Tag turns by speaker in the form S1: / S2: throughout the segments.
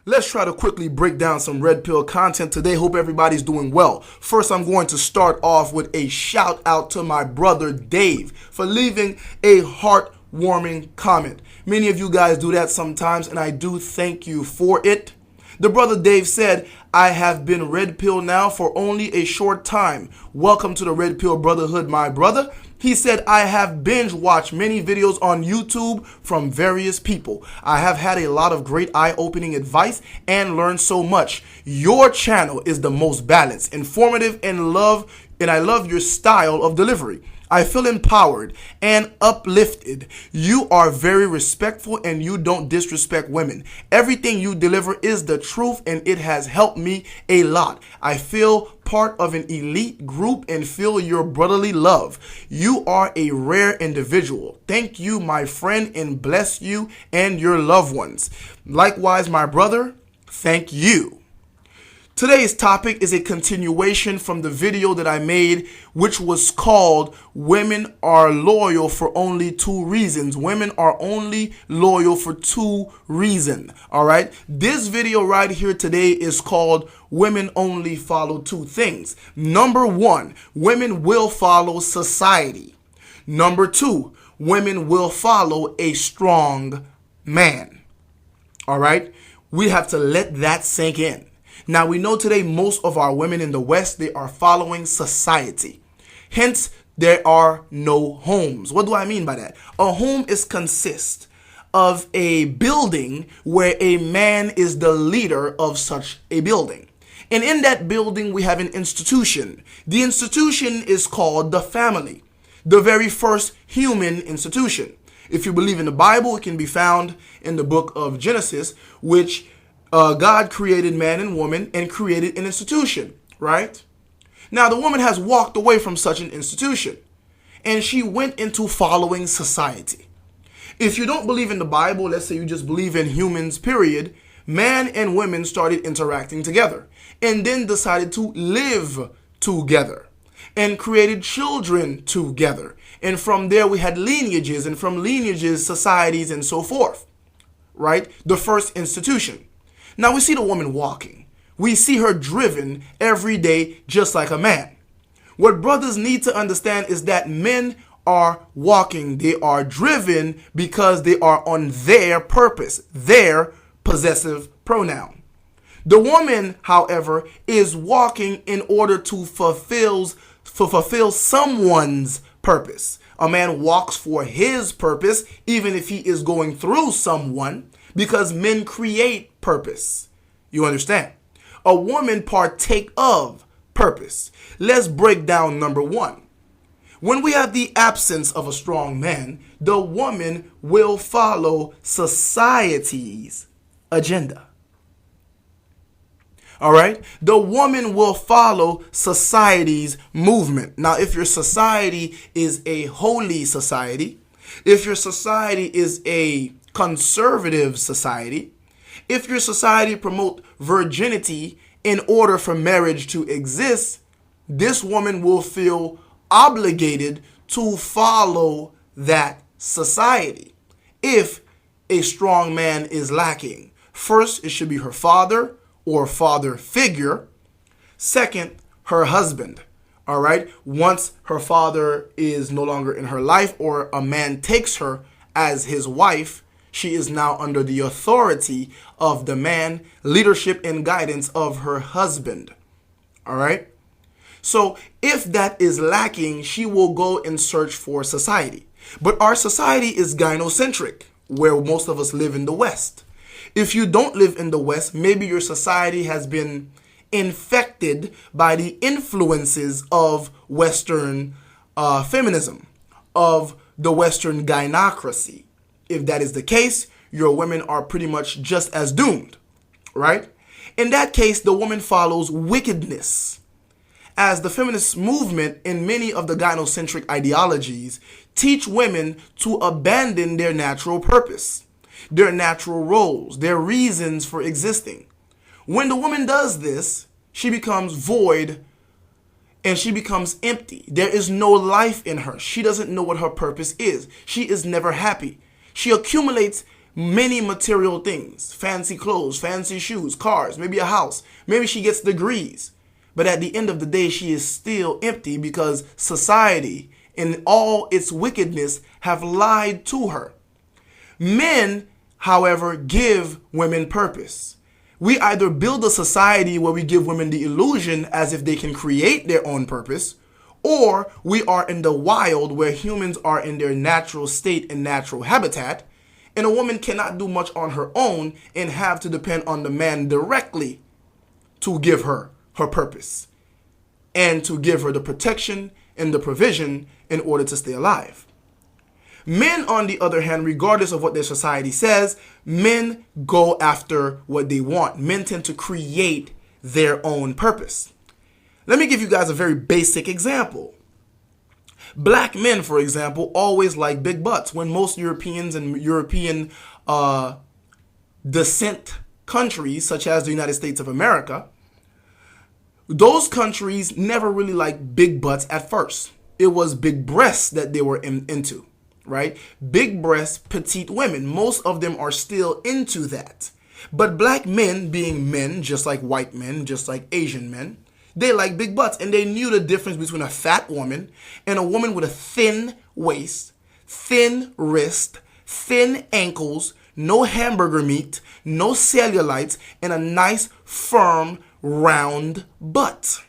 S1: Let's try to quickly break down some red pill content today. Hope everybody's doing well. First, I'm going to start off with a shout out to my brother Dave for leaving a heartwarming comment. Many of you guys do that sometimes, and I do thank you for it. The brother Dave said, I have been red pill now for only a short time. Welcome to the red pill brotherhood, my brother. He said, I have binge watched many videos on YouTube from various people. I have had a lot of great eye-opening advice and learned so much. Your channel is the most balanced, informative, and I love your style of delivery. I feel empowered and uplifted. You are very respectful and you don't disrespect women. Everything you deliver is the truth and it has helped me a lot. I feel part of an elite group and feel your brotherly love. You are a rare individual. Thank you, my friend, and bless you and your loved ones. Likewise, my brother, thank you. Today's topic is a continuation from the video that I made, which was called Women Are Loyal for Only Two Reasons. Women are only loyal for two reasons. All right. This video right here today is called Women Only Follow Two Things. Number one, women will follow society. Number two, women will follow a strong man. All right. We have to let that sink in. Now, we know today most of our women in the West, they are following society. Hence, there are no homes. What do I mean by that? A home consists of a building where a man is the leader of such a building. And in that building, we have an institution. The institution is called the family, the very first human institution. If you believe in the Bible, it can be found in the book of Genesis, which God created man and woman and created an institution, right? Now, the woman has walked away from such an institution and she went into following society. If you don't believe in the Bible, let's say you just believe in humans, period, man and women started interacting together and then decided to live together and created children together. And from there, we had lineages, and from lineages, societies, and so forth, right? The first institution. Now, we see the woman walking. We see her driven every day just like a man. What brothers need to understand is that men are walking. They are driven because they are on their purpose, their possessive pronoun. The woman, however, is walking in order to fulfill someone's purpose. A man walks for his purpose, even if he is going through someone, because men create purpose. You understand? A woman partake of purpose. Let's break down number one. When we have the absence of a strong man, the woman will follow society's agenda. All right? The woman will follow society's movement. Now, if your society is a holy society, if your society is a conservative society, if your society promotes virginity in order for marriage to exist, this woman will feel obligated to follow that society. If a strong man is lacking, first, it should be her father or father figure. Second, her husband. All right. Once her father is no longer in her life or a man takes her as his wife, she is now under the authority of the man, leadership and guidance of her husband. All right. So if that is lacking, she will go and search for society. But our society is gynocentric, where most of us live in the West. If you don't live in the West, maybe your society has been infected by the influences of Western feminism, of the Western gynocracy. If that is the case, your women are pretty much just as doomed, right? In that case, the woman follows wickedness. As the feminist movement and many of the gynocentric ideologies teach women to abandon their natural purpose, their natural roles, their reasons for existing. When the woman does this, she becomes void and she becomes empty. There is no life in her. She doesn't know what her purpose is. She is never happy. She accumulates many material things, fancy clothes, fancy shoes, cars, maybe a house. Maybe she gets degrees. But at the end of the day, she is still empty because society, in all its wickedness, have lied to her. Men, however, give women purpose. We either build a society where we give women the illusion as if they can create their own purpose, or we are in the wild where humans are in their natural state and natural habitat, and a woman cannot do much on her own and have to depend on the man directly to give her her purpose and to give her the protection and the provision in order to stay alive. Men, on the other hand, regardless of what their society says, men go after what they want. Men tend to create their own purpose. Let me give you guys a very basic example. Black men, for example, always like big butts, when most Europeans and European descent countries, such as the United States of America, those countries never really liked big butts at first. It was big breasts that they were into, right? Big breasts, petite women. Most of them are still into that. But black men, being men, just like white men, just like Asian men, they like big butts, and they knew the difference between a fat woman and a woman with a thin waist, thin wrist, thin ankles, no hamburger meat, no cellulites, and a nice, firm, round butt.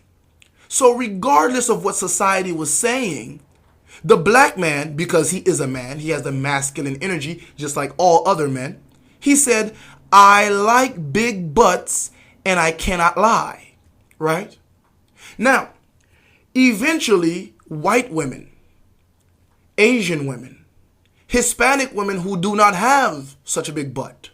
S1: So regardless of what society was saying, the black man, because he is a man, he has the masculine energy just like all other men, he said, I like big butts and I cannot lie, right? Now, eventually, white women, Asian women, Hispanic women who do not have such a big butt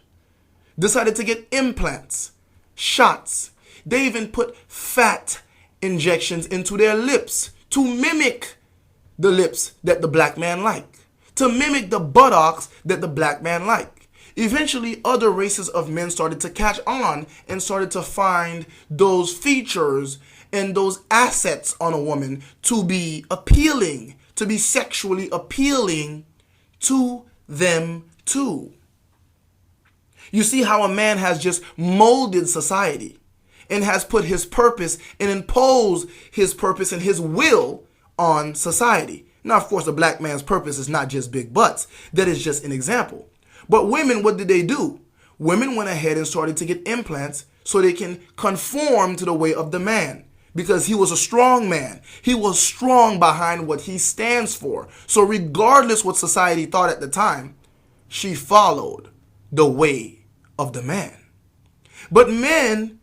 S1: decided to get implants, shots. They even put fat injections into their lips to mimic the lips that the black man like, to mimic the buttocks that the black man like. Eventually, other races of men started to catch on and started to find those features and those assets on a woman to be appealing, to be sexually appealing to them too. You see how a man has just molded society and has put his purpose and imposed his purpose and his will on society. Now, of course, the black man's purpose is not just big butts. That is just an example. But women, what did they do? Women went ahead and started to get implants so they can conform to the way of the man. Because he was a strong man. He was strong behind what he stands for. So regardless what society thought at the time, she followed the way of the man. But men,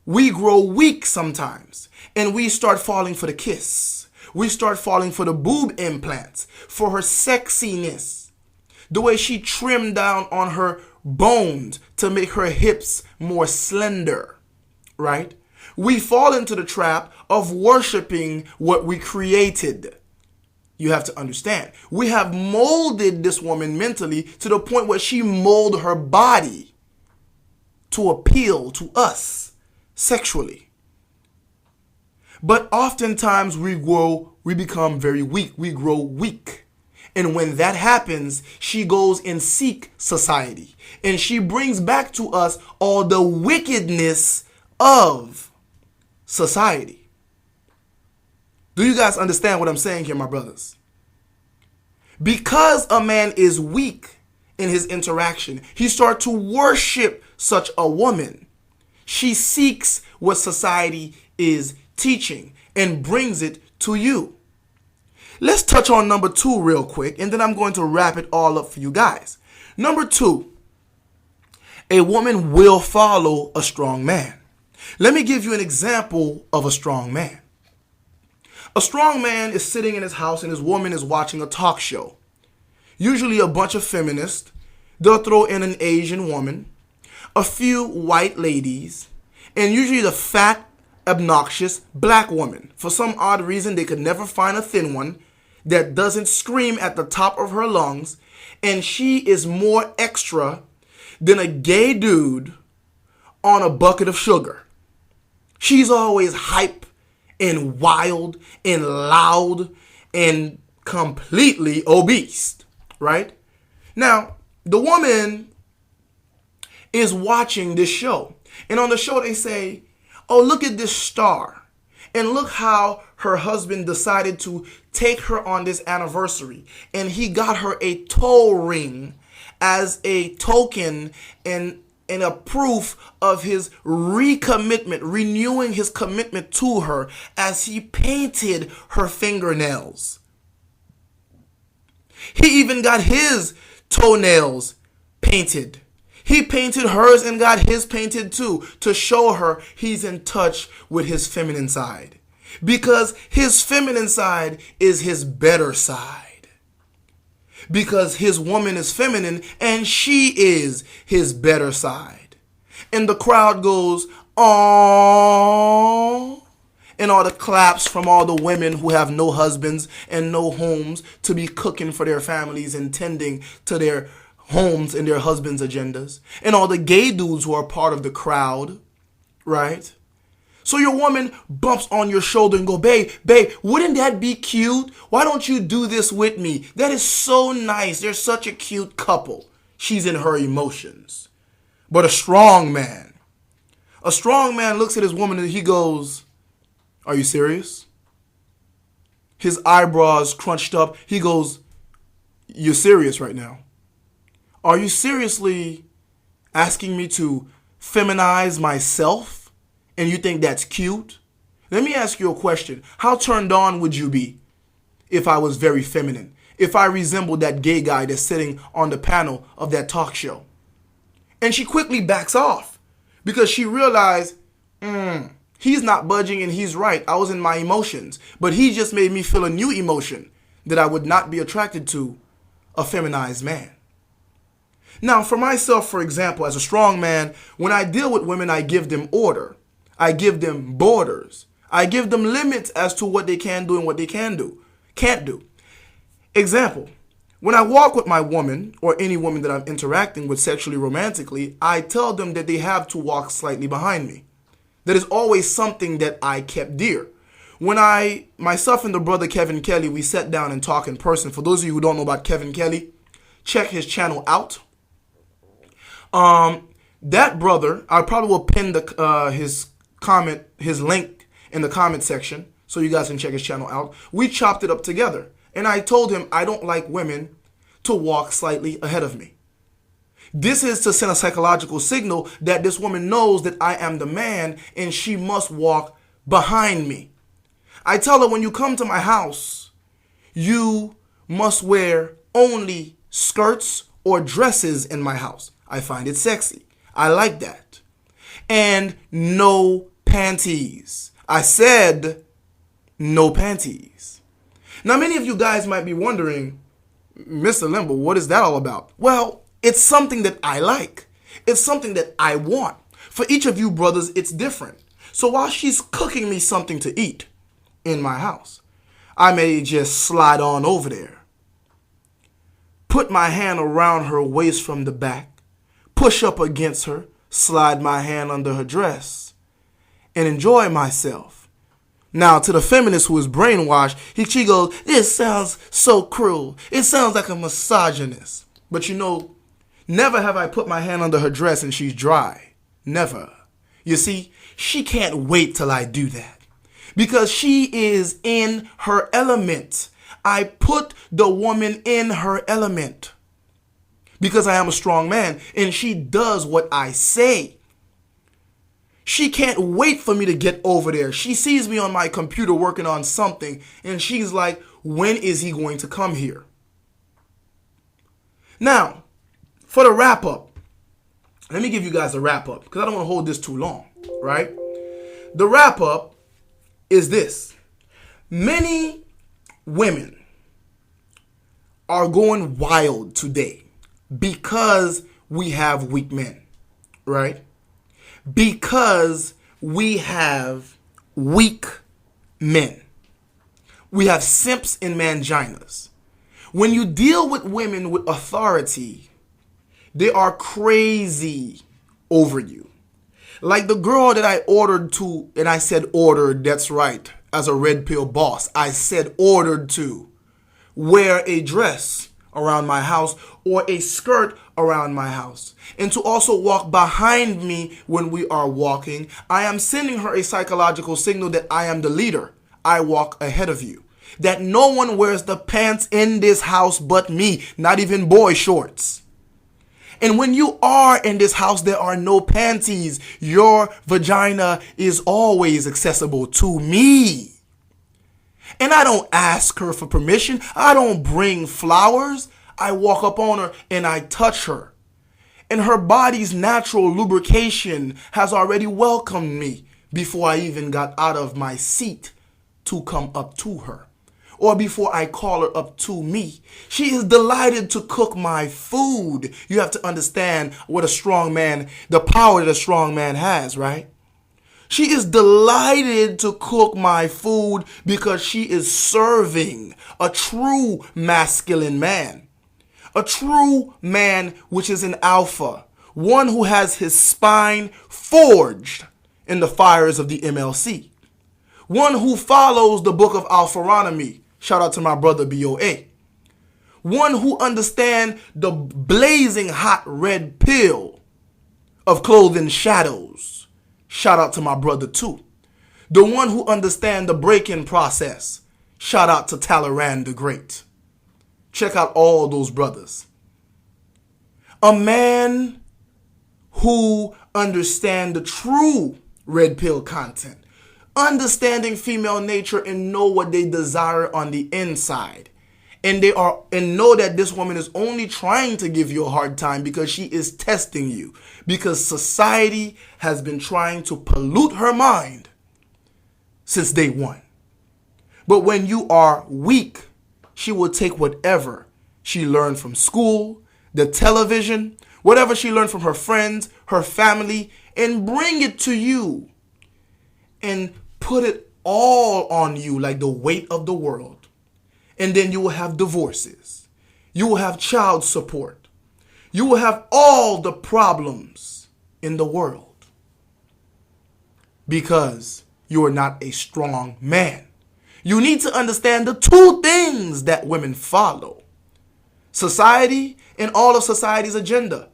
S1: we grow weak sometimes. And we start falling for the kiss. We start falling for the boob implants, for her sexiness. The way she trimmed down on her bones to make her hips more slender, right? We fall into the trap of worshiping what we created. You have to understand. We have molded this woman mentally to the point where she molded her body to appeal to us sexually. But oftentimes we become very weak. We grow weak. And when that happens, she goes and seek society. And she brings back to us all the wickedness of society. Do you guys understand what I'm saying here, my brothers? Because a man is weak in his interaction, he starts to worship such a woman. She seeks what society is teaching and brings it to you. Let's touch on number 2 real quick, and then I'm going to wrap it all up for you guys. Number 2, a woman will follow a strong man. Let me give you an example of a strong man. A strong man is sitting in his house and his woman is watching a talk show. Usually a bunch of feminists. They'll throw in an Asian woman, a few white ladies, and usually the fat, obnoxious black woman. For some odd reason, they could never find a thin one that doesn't scream at the top of her lungs, and she is more extra than a gay dude on a bucket of sugar. She's always hype and wild and loud and completely obese, right? Now, the woman is watching this show. And on the show they say, oh, look at this star. And look how her husband decided to take her on this anniversary. And he got her a toe ring as a token and a proof of his recommitment, renewing his commitment to her as he painted her fingernails. He even got his toenails painted. He painted hers and got his painted too, to show her he's in touch with his feminine side. Because his feminine side is his better side. Because his woman is feminine and she is his better side. And the crowd goes, aww. And all the claps from all the women who have no husbands and no homes to be cooking for their families and tending to their homes and their husbands' agendas. And all the gay dudes who are part of the crowd, right? So your woman bumps on your shoulder and go, babe, wouldn't that be cute? Why don't you do this with me? That is so nice. They're such a cute couple. She's in her emotions. But a strong man looks at his woman and he goes, are you serious? His eyebrows crunched up. He goes, you're serious right now? Are you seriously asking me to feminize myself? And you think that's cute? Let me ask you a question. How turned on would you be if I was very feminine? If I resembled that gay guy that's sitting on the panel of that talk show? And she quickly backs off because she realized, he's not budging and he's right. I was in my emotions. But he just made me feel a new emotion that I would not be attracted to a feminized man. Now, for myself, for example, as a strong man, when I deal with women, I give them order. I give them borders. I give them limits as to what they can do and what they can't do. Example, when I walk with my woman or any woman that I'm interacting with sexually romantically, I tell them that they have to walk slightly behind me. That is always something that I kept dear. When myself and the brother Kevin Kelly, we sat down and talked in person. For those of you who don't know about Kevin Kelly, check his channel out. That brother, I probably will pin his link in the comment section so you guys can check his channel out. We chopped it up together. And I told him I don't like women to walk slightly ahead of me. This is to send a psychological signal that this woman knows that I am the man and she must walk behind me. I tell her, when you come to my house, you must wear only skirts or dresses in my house. I find it sexy. I like that. And no panties. I said no panties. Now, many of you guys might be wondering, Mr. Limbo, what is that all about? Well, it's something that I like. It's something that I want. For each of you brothers, it's different. So while she's cooking me something to eat in my house, I may just slide on over there, put my hand around her waist from the back, push up against her, slide my hand under her dress, and enjoy myself. Now, to the feminist who is brainwashed, she goes, this sounds so cruel. It sounds like a misogynist. But you know, never have I put my hand under her dress and she's dry. Never. You see, she can't wait till I do that. Because she is in her element. I put the woman in her element. Because I am a strong man and she does what I say. She can't wait for me to get over there. She sees me on my computer working on something and she's like, when is he going to come here? Now, for the wrap up, let me give you guys a wrap up because I don't want to hold this too long, right? The wrap up is this. Many women are going wild today because we have weak men, right? Because we have weak men. We have simps and manginas. When you deal with women with authority, they are crazy over you. Like the girl that I ordered to, and I said ordered, that's right, as a red pill boss. I said ordered to wear a dress around my house or a skirt around my house, and to also walk behind me when we are walking, I am sending her a psychological signal that I am the leader. I walk ahead of you. That no one wears the pants in this house but me, not even boy shorts. And when you are in this house, there are no panties. Your vagina is always accessible to me. And I don't ask her for permission. I don't bring flowers. I walk up on her and I touch her. And her body's natural lubrication has already welcomed me before I even got out of my seat to come up to her, or before I call her up to me. She is delighted to cook my food. You have to understand what a strong man, the power that a strong man has, right? She is delighted to cook my food because she is serving a true masculine man. A true man which is an alpha. One who has his spine forged in the fires of the MLC. One who follows the book of Alpharonomy. Shout out to my brother BOA. One who understands the blazing hot red pill of clothing shadows. Shout out to my brother too. The one who understands the break-in process. Shout out to Talleyrand the Great. Check out all those brothers. A man who understands the true red pill content. Understanding female nature and know what they desire on the inside. And know that this woman is only trying to give you a hard time because she is testing you. Because society has been trying to pollute her mind since day one. But when you are weak, she will take whatever she learned from school, the television, whatever she learned from her friends, her family, and bring it to you. And put it all on you like the weight of the world. And then you will have divorces. You will have child support. You will have all the problems in the world. Because you are not a strong man. You need to understand the two things that women follow. Society and all of society's agenda.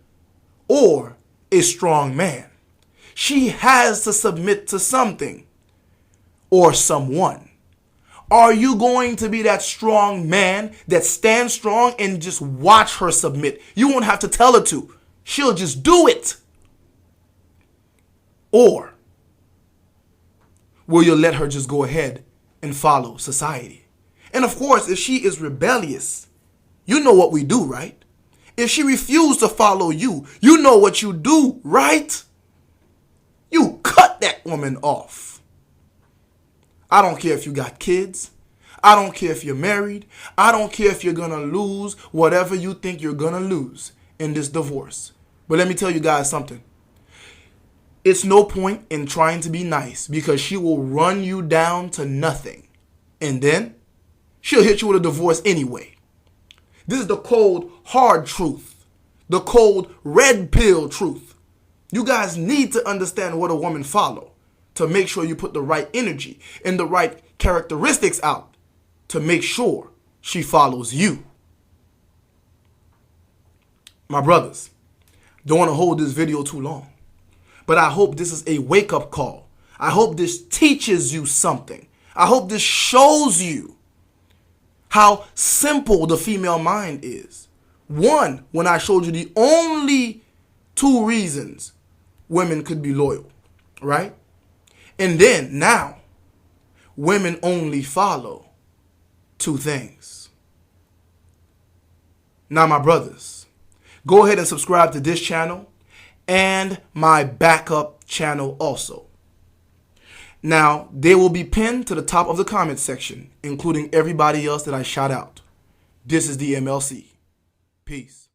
S1: Or a strong man. She has to submit to something or someone. Are you going to be that strong man that stands strong and just watch her submit? You won't have to tell her to. She'll just do it. Or will you let her just go ahead and follow society? And of course, if she is rebellious, you know what we do, right? If she refuses to follow you, you know what you do, right? You cut that woman off. I don't care if you got kids. I don't care if you're married. I don't care if you're going to lose whatever you think you're going to lose in this divorce. But let me tell you guys something. It's no point in trying to be nice because she will run you down to nothing. And then she'll hit you with a divorce anyway. This is the cold, hard truth. The cold, red pill truth. You guys need to understand what a woman follows to make sure you put the right energy and the right characteristics out to make sure she follows you. My brothers, don't want to hold this video too long, but I hope this is a wake-up call. I hope this teaches you something. I hope this shows you how simple the female mind is. One, when I showed you the only two reasons women could be loyal, right? And then now, women only follow two things. Now, my brothers, go ahead and subscribe to this channel and my backup channel also. Now, they will be pinned to the top of the comment section, including everybody else that I shout out. This is the MLC. Peace.